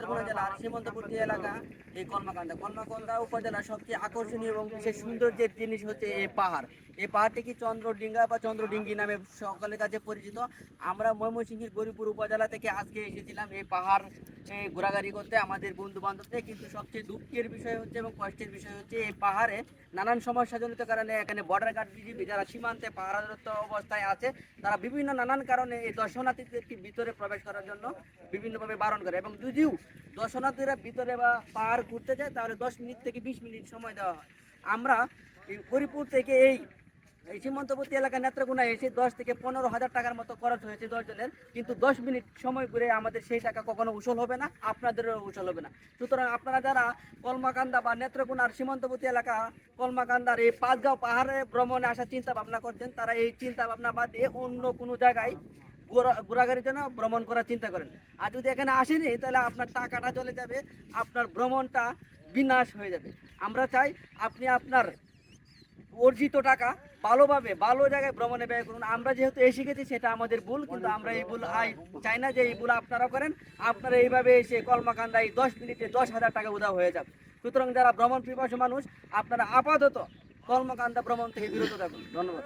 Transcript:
নেত্রকোনা জেলার সীমান্তবর্তী এলাকা এই কলমাকান্দা উপজেলার সবচেয়ে আকর্ষণীয় এবং বিশেষ সৌন্দর্যের জিনিস হচ্ছে এই পাহাড়। এই পাহাড়টি কি চন্দ্রডিঙ্গা বা চন্দ্রডিঙ্গি নামে সকলের কাছে পরিচিত। আমরা ময়মনসিংহের গৌরীপুর উপজেলা থেকে আজকে এসেছিলাম এই পাহাড় ঘোরাঘুরি করতে আমাদের বন্ধু বান্ধবদের। কিন্তু সবচেয়ে দুঃখের বিষয় হচ্ছে এবং কষ্টের বিষয় হচ্ছে এই পাহাড়ে নানান সমস্যাজনিত কারণে এখানে বর্ডার গার্ড বিজিবি যারা সীমান্তে পাহারারত অবস্থায় আছে তারা বিভিন্ন নানান কারণে এই দর্শনার্থীদেরকে ভিতরে প্রবেশ করার জন্য বিভিন্নভাবে বারণ করে। এবং যদিও দর্শনার্থীরা ভিতরে বা পাহাড় ঘুরতে যায় তাহলে 10 মিনিট থেকে 20 মিনিট সময় দেওয়া হয়। আমরা এই হরিপুর থেকে এই সীমান্তবর্তী এলাকা নেত্রকোনা এসে 10 থেকে 15 হাজার টাকার মতো খরচ হয়েছে 10 জনের, কিন্তু 10 মিনিট সময় ঘুরে আমাদের সেই টাকা কখনো উসুল হবে না, আপনাদেরও উসুল হবে না। সুতরাং আপনারা যারা কলমাকান্দা বা নেত্রকোনার সীমান্তবর্তী এলাকা কলমাকান্দার এই পাঁচগাঁও পাহাড়ে ভ্রমণে আসার চিন্তা ভাবনা করছেন, তারা এই চিন্তা ভাবনা বাদ দিয়ে অন্য কোনো জায়গায় ঘোরাঘুরির জন্য ভ্রমণ করার চিন্তা করেন। আর যদি এখানে আসেনি তাহলে আপনার টাকাটা চলে যাবে, আপনার ভ্রমণটা বিনাশ হয়ে যাবে। আমরা চাই আপনি আপনার অর্জিত টাকা ভালোভাবে ভালো জায়গায় ভ্রমণে ব্যয় করুন। আমরা যেহেতু এসে গেছি সেটা আমাদের ভুল, কিন্তু আমরা এই ভুল চাই না যে এই ভুল আপনারা করেন। আপনারা এইভাবে এসে কলমাকান্দায় 10 মিনিটে 10,000 টাকা উধাও হয়ে যাবে। সুতরাং যারা ভ্রমণ পিপাসু মানুষ আপনারা আপাতত কলমাকান্দা ভ্রমণ থেকে বিরত থাকুন। ধন্যবাদ।